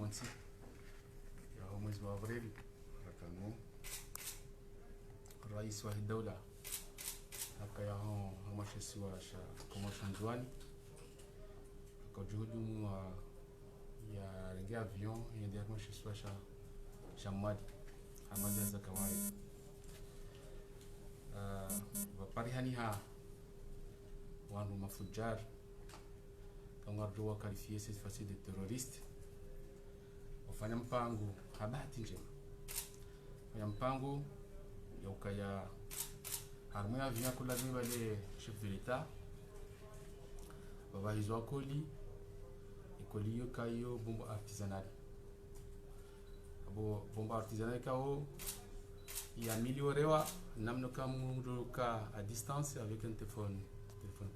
Mwansi ya mwezi wa Aprili rakanu rais wa daula akaya hamashisi wa sha kama Shanzwani kwa juhudi ya rengi avion yende hamashisi wa sha mwadi hamadi za kawaida waparihani ha wandu mafujar kama rua qualifier cette fois de terroriste wafanya mpango habati njema wafanya mpango ya ukaya harmo ya via kula ni wale chef de l'état baba hizo ekoli yo kayo bomba artisanal abo bomba artisanal kao il a améliorewa namno kamuruka à distance avec un téléphone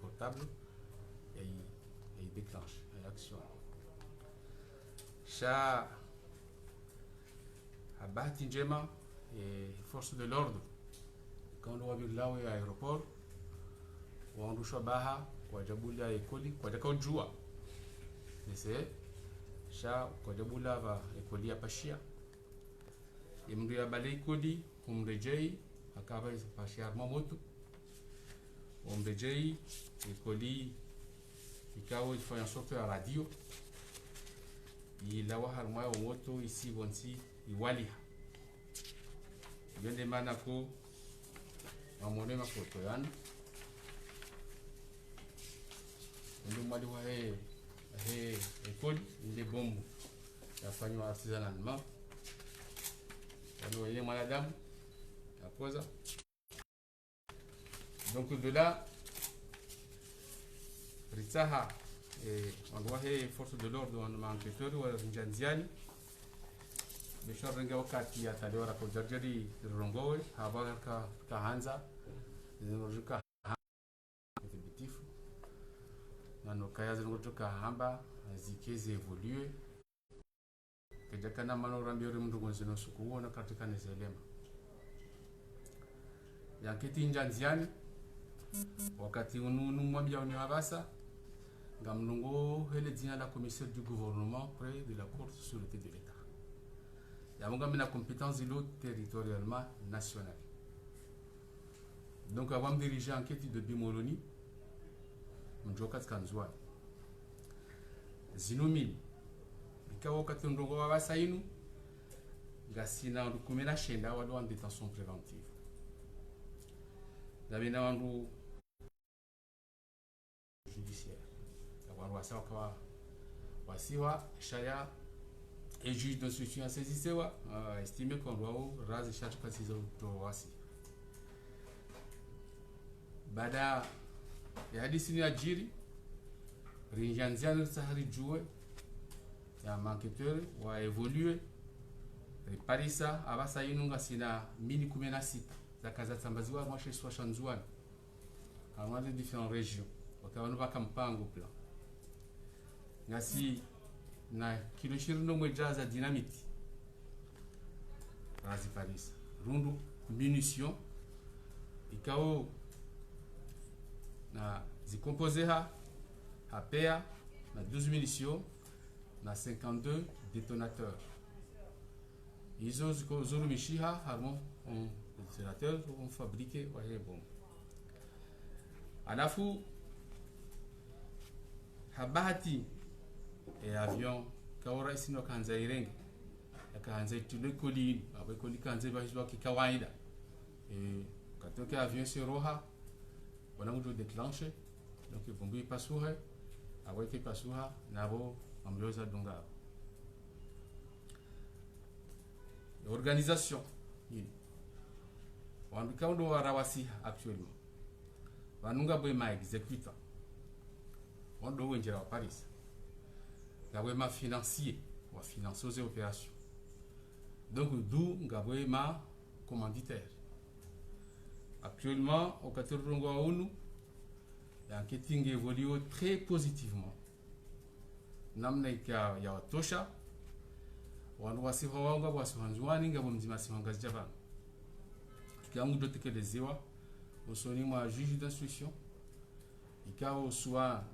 portable et il déclenche l'action. Cha habati njema et force de l'ordre quand on va là à l'aéroport on doit baha kwa jabula ekoli kwa jaka ujua nese cha kwa jabula va ekoli ya pashia imri ya balei kodi umrejei akaba pashia moto umrejei ekoli ikawa ifanya sorte ya radio ilawa harma ya moto isi bonsi iwaliha yende mana ko amone mafoto yan ndio mali wa ekoli ile bombo yafanywa artisanalement alors il est madame la pose donc de là Ritsaha on doit force de l'ordre on enquêteur wa Njanziani bishor renga wakati ya taliora ko jarjari rongowe habara ka hanza zinurjuka thibitifu na no kaya zinurjuka hamba zikeze evolue kejakana manorambio mndugo zino sukuona katika nezelema yanketi Njanziani wakati ununu mwambia uniwabasa ngamnungo hele dina la commissaire du gouvernement près de la cour de sûreté de l'État. Yamunga mina compétence ilo territorialement nationale. Donc avant de diriger enquête de Bimoloni, mjoka tkanzwa. Zinomini. Bika wakati ndongo wabasa inu gasina ndukumena shenda wado en détention préventive. Dabina wandu judiciaire. Avoir wasa kwa wasiwa shaya et juge d'instruction saisisewa estimé qu'on doit raser chaque précision to wasi. Bada ya hadisi ni ajiri rinjanziano sahari juwe ya enquêteur wa évoluer reparisa abasa inunga sina mini 16 za kaza tambaziwa mwashe swa Shanzwani dans les différentes régions wakabanu baka mpango plan ngasi na kilo 20 mwejaza dynamite razi Paris rundu munitions ikao na zicomposé hapea na 12 munitions na 52 détonateurs izo zuru mishiha harmo détonateurs ont fabriqué wahe bombe alafu habati et avion kaora isino kanza irenge akaanza itule kolini abo koli kanza bahizwa kikawaida katoka avion siroha wana mtu déclenché donc bombe ipasuhe abo ikipasuha nabo ambioza donga organisation wandu kaundo warawasi actuellement vanunga bwema exécutant ondo wenjera wa Paris ngabwema financier wa financer aux opérations donc d'où ngabwema commanditaire actuellement au Katirongo wa ONU l'enquête évolue très positivement namna ya watosha wandu wasifa wanga wasihanzwani ngabo mzima siwanga Japan kiangu dotekelezewa usoni mwa juge d'instruction ikao soit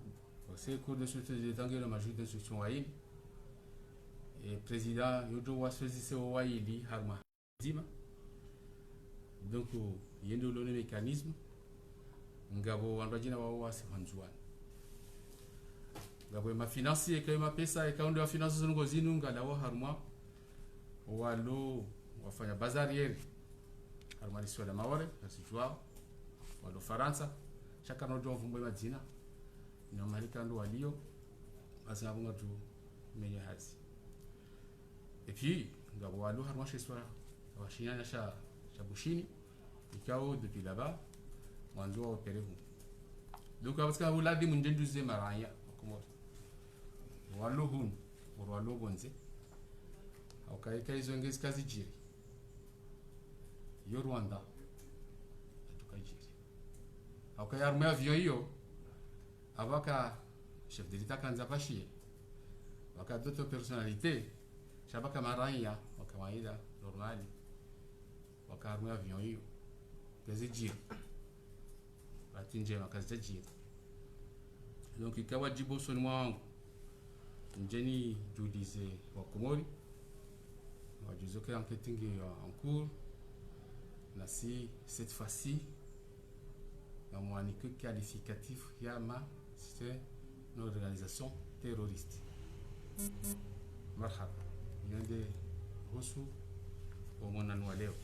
au cours de ce temps le juge d'instruction wa hili et président yodo wasfezise waili harma zima donc yendo le mécanisme ngabo wanrajina wa wasi manzuan ngabo ma financier kay ma pesa e kaundo wa finance zungo zinu ngala wa harma walo wafanya bazariere harma liswa la mawale asijwa walo faransa chaka no don vumbo madina ni amalika ndo walio asabunga tu menye hazi et puis ngabo walo harma chez soi washina cha bushini ikao depuis là-bas mwanzo wa opere hu donc parce que wala di mundenduze maranya komor walo hun walo bonze au kai zongezi kazi jiri yo Rwanda tukajiri au kai arme avion hiyo abaka chef de l'état kanza pashie waka d'autres personnalités shabaka maranya wakawaida normali waka arme avion hiyo kazi jiri atinje makazi jiri donc ikawa jibo son mwangu njeni judize wa Komori wajuzoke enquêting en cours na si cette fois-ci la moanique qualificatif yama c'est une organisation terroriste marhaba yende husu au mwananwa leo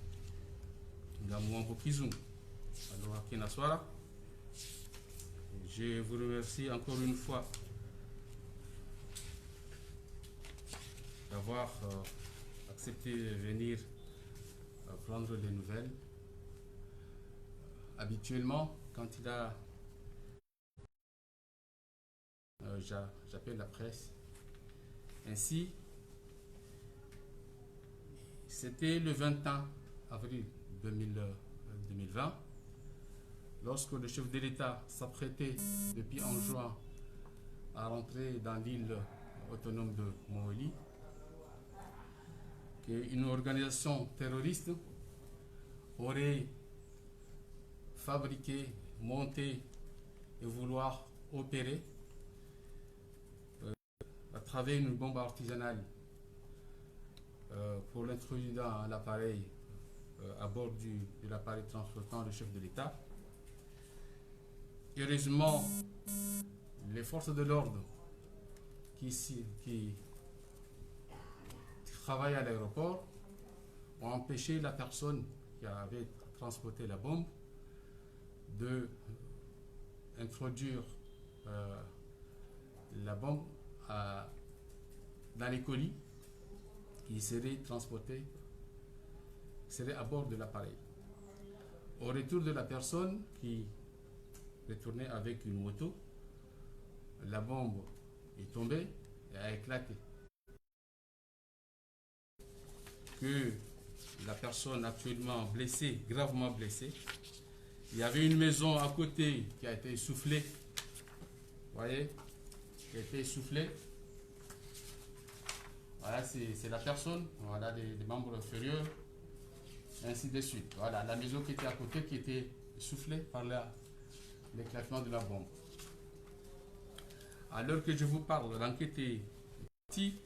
ngamuombo kizungu alors akina swara. Je vous remercie encore une fois d'avoir accepté de venir prendre des nouvelles. Habituellement, quand il a... j'appelle la presse. Ainsi, c'était le 21 avril 2020, lorsque le chef de l'État s'apprêtait depuis en juin à rentrer dans l'île autonome de Moholy, qu'une organisation terroriste aurait fabriqué, monté et vouloir opérer à travers une bombe artisanale pour l'introduire dans l'appareil à bord de l'appareil transportant le chef de l'État. Heureusement, les forces de l'ordre qui travaillent à l'aéroport ont empêché la personne qui avait transporté la bombe de introduire la bombe dans les colis qui seraient transportés, seraient à bord de l'appareil. Au retour de la personne qui retournait avec une moto, la bombe est tombée et a éclaté. Que la personne actuellement blessée, gravement blessée, il y avait une maison à côté qui a été essoufflée, vous voyez, qui a été essoufflée. Voilà, c'est la personne, voilà, des membres inférieurs, ainsi de suite. Voilà, la maison qui était à côté qui était essoufflée par l'éclatement de la bombe. À l'heure que je vous parle, l'enquête est partie.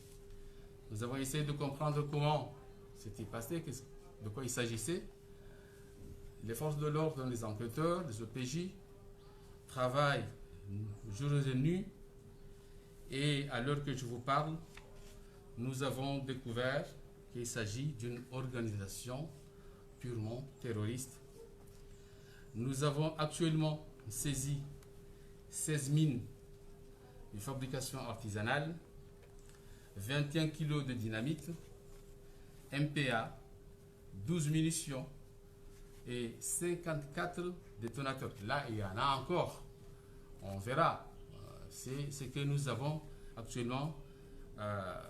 Nous avons essayé de comprendre comment c'était passé, de quoi il s'agissait. Les forces de l'ordre, les enquêteurs, les OPJ travaillent jour et nuit. Et à l'heure que je vous parle, nous avons découvert qu'il s'agit d'une organisation purement terroriste. Nous avons actuellement saisi 16 mines de fabrication artisanale, 21 kg de dynamite, MPA, 12 munitions et 54 détonateurs. Là, il y en a encore. On verra. C'est ce que nous avons actuellement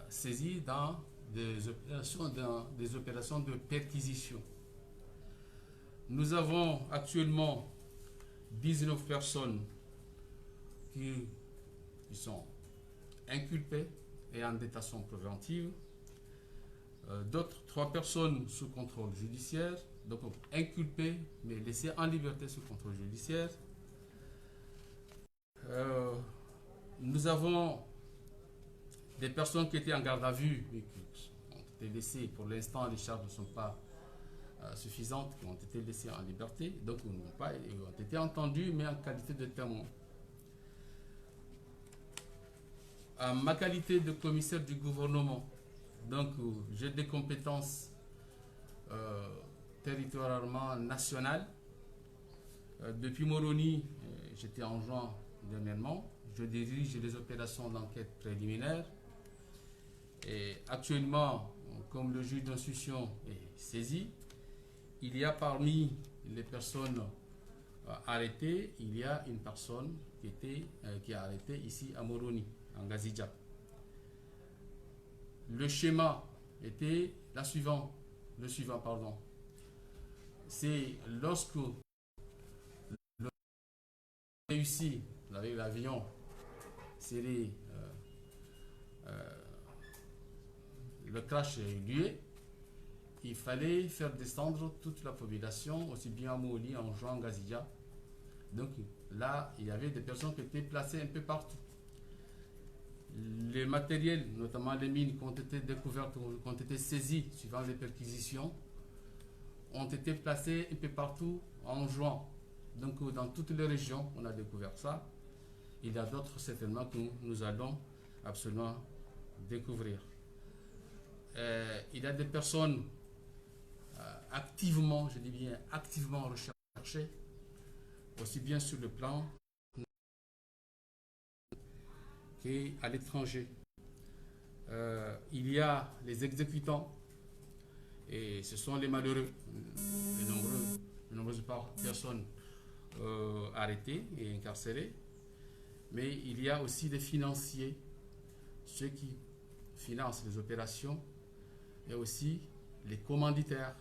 saisi dans des opérations de perquisition. Nous avons actuellement 19 personnes qui sont inculpées et en détention préventive. D'autres 3 personnes sous contrôle judiciaire, donc inculpées mais laissées en liberté sous contrôle judiciaire. Nous avons des personnes qui étaient en garde à vue et qui ont été laissées, pour l'instant les charges ne sont pas suffisantes, qui ont été laissées en liberté, donc ils ont été entendus, mais en qualité de témoins. En ma qualité de commissaire du gouvernement, donc j'ai des compétences territorialement nationales. Depuis Moroni, j'étais en juin dernièrement. Je dirige les opérations d'enquête préliminaire. Et actuellement, comme le juge d'instruction est saisi, il y a parmi les personnes arrêtées, il y a une personne qui est arrêtée ici à Moroni, en Ngazidja. Le schéma était le suivant, c'est lorsque le réussi avec l'avion, c'est le crash a eu lieu, il fallait faire descendre toute la population, aussi bien à Moli, en Juan, en Ngazidja. Donc là, il y avait des personnes qui étaient placées un peu partout. Les matériels, notamment les mines qui ont été découvertes, qui ont été saisies suivant les perquisitions, ont été placés un peu partout en juin. Donc dans toutes les régions, on a découvert ça. Il y a d'autres certainement que nous allons absolument découvrir. Il y a des personnes activement, je dis bien activement recherchées, aussi bien sur le plan qu'à l'étranger. Il y a les exécutants, et ce sont les malheureux, les nombreuses personnes arrêtées et incarcérées, mais il y a aussi les financiers, ceux qui financent les opérations, et aussi les commanditaires.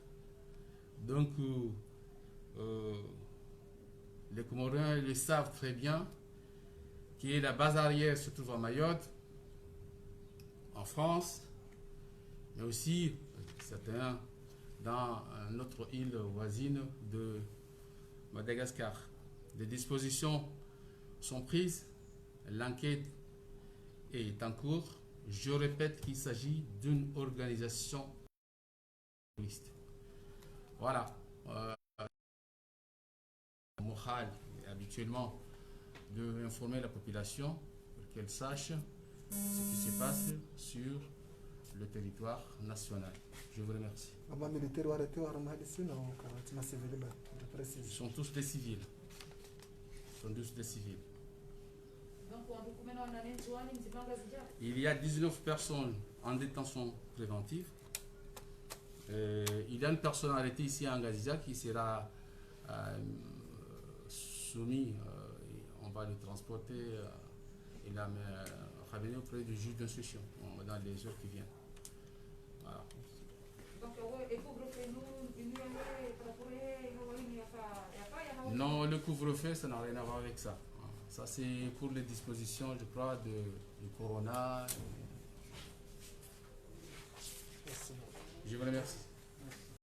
Donc, les Comoriens le savent très bien, que la base arrière se trouve à Mayotte, en France, mais aussi certains dans notre île voisine de Madagascar. Les dispositions sont prises, l'enquête est en cours. Je répète qu'il s'agit d'une organisation terroriste. Voilà. Mohal est habituellement d'informer la population pour qu'elle sache ce qui se passe sur le territoire national. Je vous remercie. Ils sont tous des civils. Il y a 19 personnes en détention préventive. Il y a une personne arrêtée ici à Ngazidja qui sera soumis, on va le transporter et la ramener auprès du juge d'instruction dans les heures qui viennent. Voilà. Non, le couvre-feu, ça n'a rien à voir avec ça. Ça, c'est pour les dispositions, je crois, du corona. Je vous remercie.